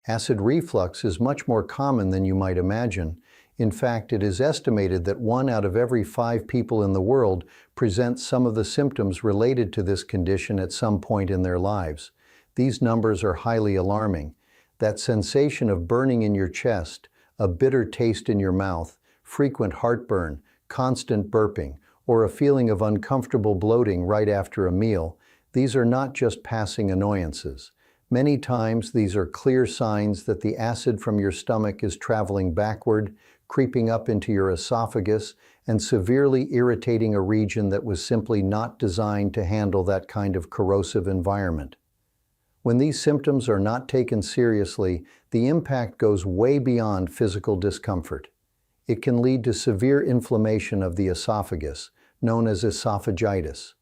Acid reflux is much more common than you might imagine. In fact, it is estimated that 1 out of every 5 people in the world present some of the symptoms related to this condition at some point in their lives. These numbers are highly alarming. That sensation of burning in your chest, a bitter taste in your mouth, frequent heartburn, constant burping, or a feeling of uncomfortable bloating right after a meal, these are not just passing annoyances. Many times these are clear signs that the acid from your stomach is traveling backward, creeping up into your esophagus, and severely irritating a region that was simply not designed to handle that kind of corrosive environment. When these symptoms are not taken seriously, the impact goes way beyond physical discomfort. It can lead to severe inflammation of the esophagus, known as esophagitis.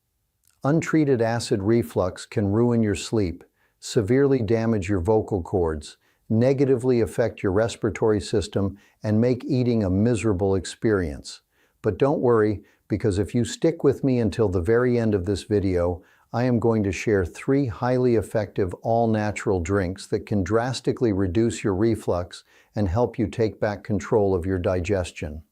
Untreated acid reflux can ruin your sleep, severely damage your vocal cords, negatively affect your respiratory system, and make eating a miserable experience. But don't worry, because if you stick with me until the very end of this video, I am going to share 3 highly effective all-natural drinks that can drastically reduce your reflux and help you take back control of your digestion.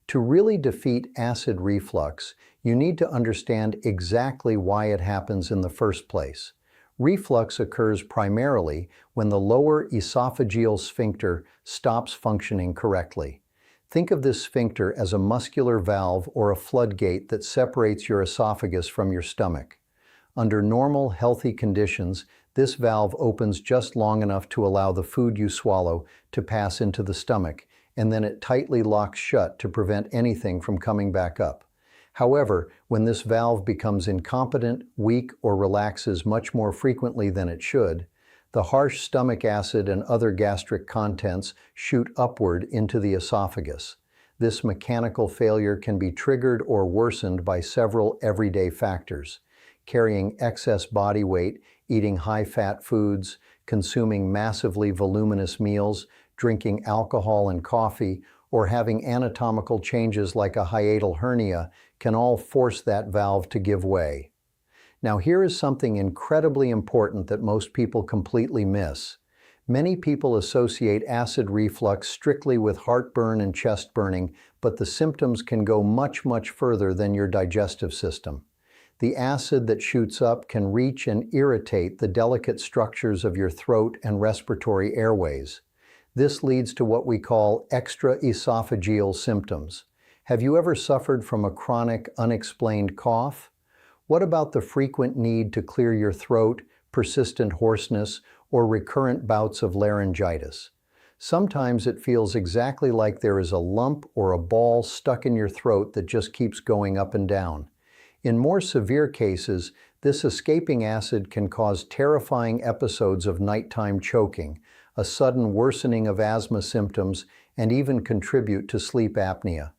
To really defeat acid reflux, you need to understand exactly why it happens in the first place. Reflux occurs primarily when the lower esophageal sphincter stops functioning correctly. Think of this sphincter as a muscular valve or a floodgate that separates your esophagus from your stomach. Under normal, healthy conditions, this valve opens just long enough to allow the food you swallow to pass into the stomach, and then it tightly locks shut to prevent anything from coming back up. However, when this valve becomes incompetent, weak, or relaxes much more frequently than it should, the harsh stomach acid and other gastric contents shoot upward into the esophagus. This mechanical failure can be triggered or worsened by several everyday factors: carrying excess body weight, eating high-fat foods, consuming massively voluminous meals, drinking alcohol and coffee, or having anatomical changes like a hiatal hernia can all force that valve to give way. Now here is something incredibly important that most people completely miss. Many people associate acid reflux strictly with heartburn and chest burning, but the symptoms can go much, much further than your digestive system. The acid that shoots up can reach and irritate the delicate structures of your throat and respiratory airways. This leads to what we call extraesophageal symptoms. Have you ever suffered from a chronic, unexplained cough? What about the frequent need to clear your throat, persistent hoarseness, or recurrent bouts of laryngitis? Sometimes it feels exactly like there is a lump or a ball stuck in your throat that just keeps going up and down. In more severe cases, this escaping acid can cause terrifying episodes of nighttime choking, a sudden worsening of asthma symptoms, and even contribute to sleep apnea.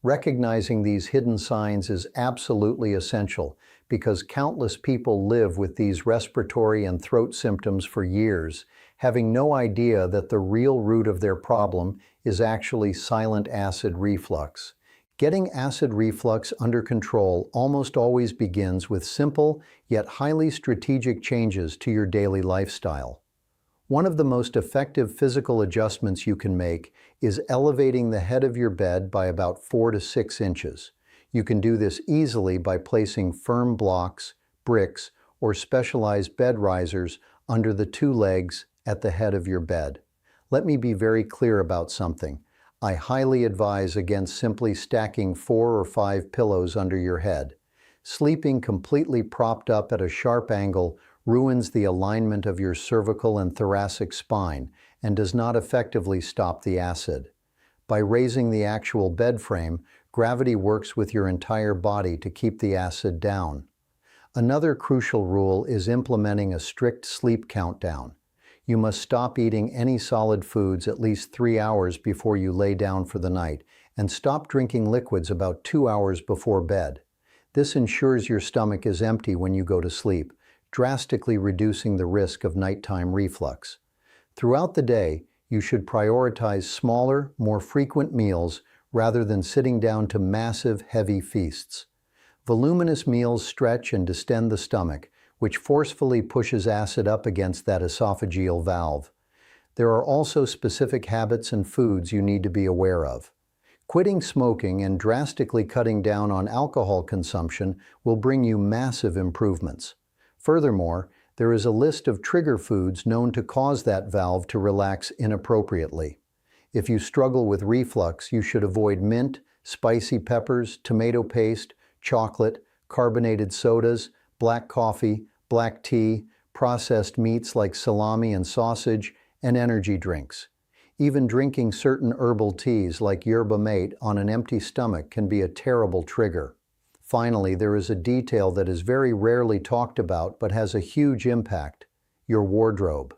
Recognizing these hidden signs is absolutely essential because countless people live with these respiratory and throat symptoms for years, having no idea that the real root of their problem is actually silent acid reflux. Getting acid reflux under control almost always begins with simple yet highly strategic changes to your daily lifestyle. One of the most effective physical adjustments you can make is elevating the head of your bed by about 4 to 6 inches. You can do this easily by placing firm blocks, bricks, or specialized bed risers under the 2 legs at the head of your bed. Let me be very clear about something. I highly advise against simply stacking 4 or 5 pillows under your head. Sleeping completely propped up at a sharp angle ruins the alignment of your cervical and thoracic spine and does not effectively stop the acid. By raising the actual bed frame, gravity works with your entire body to keep the acid down. Another crucial rule is implementing a strict sleep countdown. You must stop eating any solid foods at least 3 hours before you lay down for the night, and stop drinking liquids about 2 hours before bed. This ensures your stomach is empty when you go to sleep, drastically reducing the risk of nighttime reflux. Throughout the day, you should prioritize smaller, more frequent meals rather than sitting down to massive, heavy feasts. Voluminous meals stretch and distend the stomach, which forcefully pushes acid up against that esophageal valve. There are also specific habits and foods you need to be aware of. Quitting smoking and drastically cutting down on alcohol consumption will bring you massive improvements. Furthermore, there is a list of trigger foods known to cause that valve to relax inappropriately. If you struggle with reflux, you should avoid mint, spicy peppers, tomato paste, chocolate, carbonated sodas, black coffee, black tea, processed meats like salami and sausage, and energy drinks. Even drinking certain herbal teas like yerba mate on an empty stomach can be a terrible trigger. Finally, there is a detail that is very rarely talked about but has a huge impact: your wardrobe.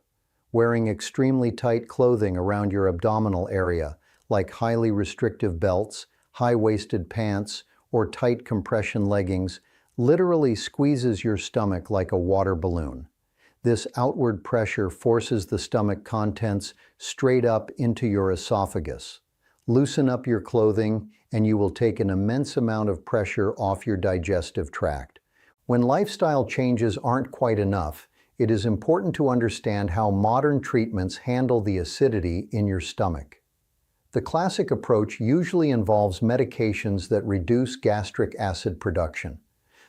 Wearing extremely tight clothing around your abdominal area, like highly restrictive belts, high-waisted pants, or tight compression leggings, literally squeezes your stomach like a water balloon. This outward pressure forces the stomach contents straight up into your esophagus. Loosen up your clothing, and you will take an immense amount of pressure off your digestive tract. When lifestyle changes aren't quite enough, it is important to understand how modern treatments handle the acidity in your stomach. The classic approach usually involves medications that reduce gastric acid production.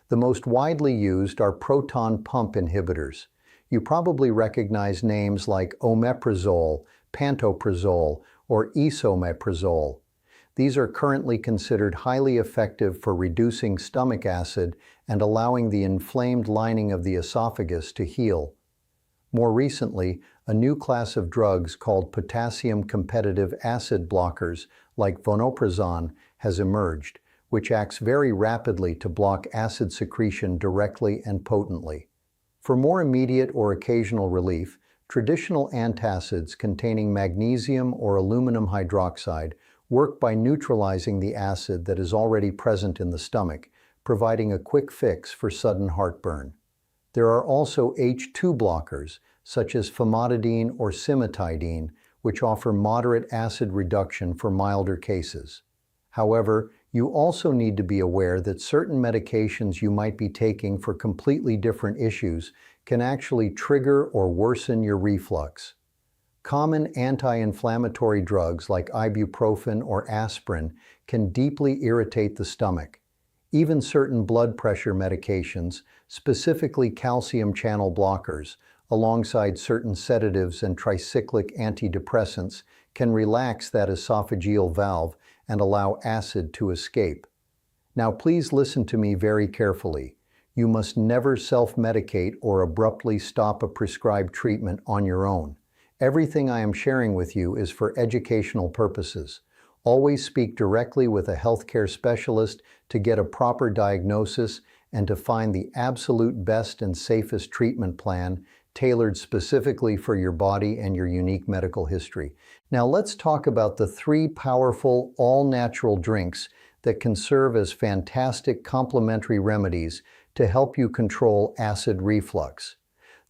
The most widely used are proton pump inhibitors. You probably recognize names like omeprazole, pantoprazole, or esomeprazole. These are currently considered highly effective for reducing stomach acid and allowing the inflamed lining of the esophagus to heal. More recently, a new class of drugs called potassium-competitive acid blockers, like vonoprazan, has emerged, which acts very rapidly to block acid secretion directly and potently. For more immediate or occasional relief, traditional antacids containing magnesium or aluminum hydroxide work by neutralizing the acid that is already present in the stomach, providing a quick fix for sudden heartburn. There are also H2 blockers, such as famotidine or cimetidine, which offer moderate acid reduction for milder cases. However, you also need to be aware that certain medications you might be taking for completely different issues can actually trigger or worsen your reflux. Common anti-inflammatory drugs like ibuprofen or aspirin can deeply irritate the stomach. Even certain blood pressure medications, specifically calcium channel blockers, alongside certain sedatives and tricyclic antidepressants, can relax that esophageal valve and allow acid to escape. Now please listen to me very carefully. You must never self-medicate or abruptly stop a prescribed treatment on your own. Everything I am sharing with you is for educational purposes. Always speak directly with a healthcare specialist to get a proper diagnosis and to find the absolute best and safest treatment plan tailored specifically for your body and your unique medical history. Now let's talk about the 3 powerful, all-natural drinks that can serve as fantastic complementary remedies to help you control acid reflux.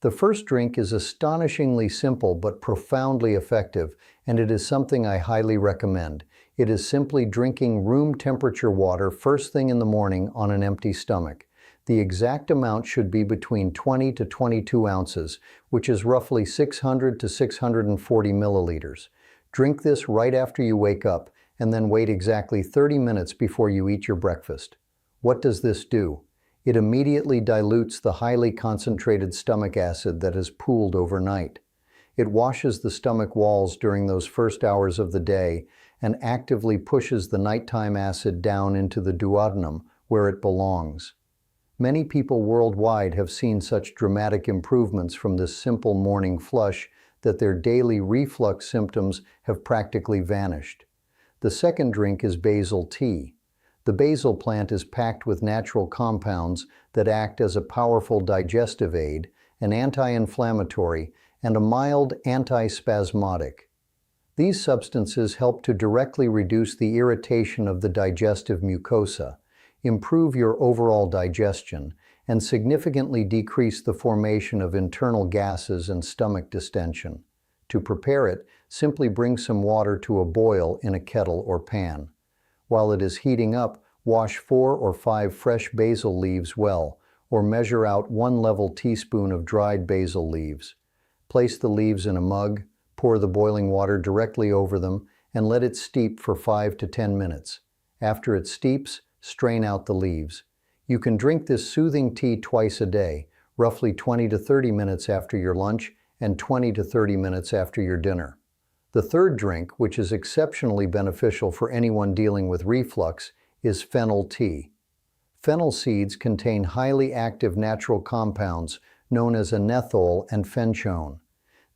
The first drink is astonishingly simple but profoundly effective, and it is something I highly recommend. It is simply drinking room temperature water first thing in the morning on an empty stomach. The exact amount should be between 20 to 22 ounces, which is roughly 600 to 640 milliliters. Drink this right after you wake up, and then wait exactly 30 minutes before you eat your breakfast. What does this do? It immediately dilutes the highly concentrated stomach acid that has pooled overnight. It washes the stomach walls during those first hours of the day and actively pushes the nighttime acid down into the duodenum, where it belongs. Many people worldwide have seen such dramatic improvements from this simple morning flush that their daily reflux symptoms have practically vanished. The second drink is basil tea. The basil plant is packed with natural compounds that act as a powerful digestive aid, an anti-inflammatory, and a mild antispasmodic. These substances help to directly reduce the irritation of the digestive mucosa, improve your overall digestion, and significantly decrease the formation of internal gases and stomach distension. To prepare it, simply bring some water to a boil in a kettle or pan. While it is heating up, wash 4 or 5 fresh basil leaves well, or measure out 1 level teaspoon of dried basil leaves. Place the leaves in a mug, Pour the boiling water directly over them and let it steep for 5 to 10 minutes. After it steeps, strain out the leaves. You can drink this soothing tea twice a day, roughly 20 to 30 minutes after your lunch and 20 to 30 minutes after your dinner. The third drink, which is exceptionally beneficial for anyone dealing with reflux, is fennel tea. Fennel seeds contain highly active natural compounds known as anethole and fenchone.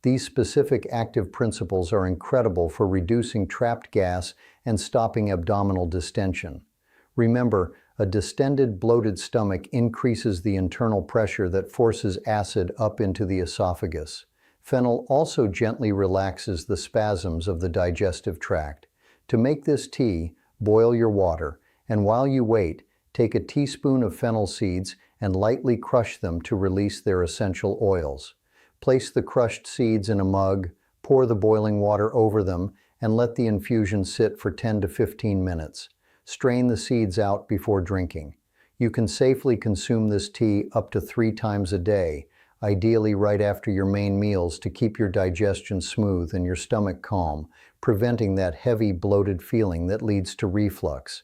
These specific active principles are incredible for reducing trapped gas and stopping abdominal distension. Remember, a distended, bloated stomach increases the internal pressure that forces acid up into the esophagus. Fennel also gently relaxes the spasms of the digestive tract. To make this tea, boil your water, and while you wait, take a teaspoon of fennel seeds and lightly crush them to release their essential oils. Place the crushed seeds in a mug, pour the boiling water over them, and let the infusion sit for 10 to 15 minutes. Strain the seeds out before drinking. You can safely consume this tea up to 3 times a day, ideally right after your main meals to keep your digestion smooth and your stomach calm, preventing that heavy, bloated feeling that leads to reflux.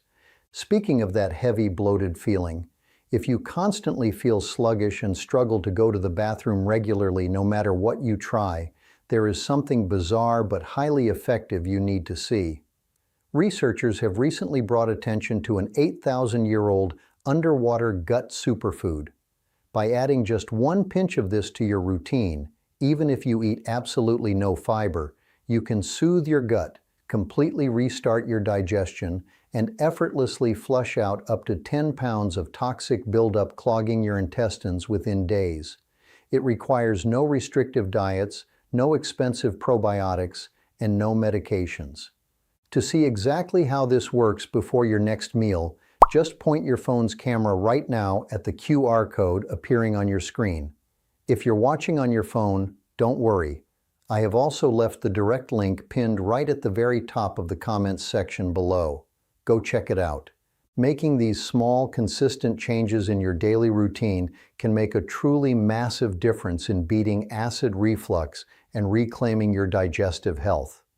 Speaking of that heavy, bloated feeling, if you constantly feel sluggish and struggle to go to the bathroom regularly no matter what you try, there is something bizarre but highly effective you need to see. Researchers have recently brought attention to an 8,000-year-old underwater gut superfood. By adding just 1 pinch of this to your routine, even if you eat absolutely no fiber, you can soothe your gut, completely restart your digestion, and effortlessly flush out up to 10 pounds of toxic buildup clogging your intestines within days. It requires no restrictive diets, no expensive probiotics, and no medications. To see exactly how this works before your next meal, just point your phone's camera right now at the QR code appearing on your screen. If you're watching on your phone, don't worry. I have also left the direct link pinned right at the very top of the comments section below. Go check it out. Making these small, consistent changes in your daily routine can make a truly massive difference in beating acid reflux and reclaiming your digestive health.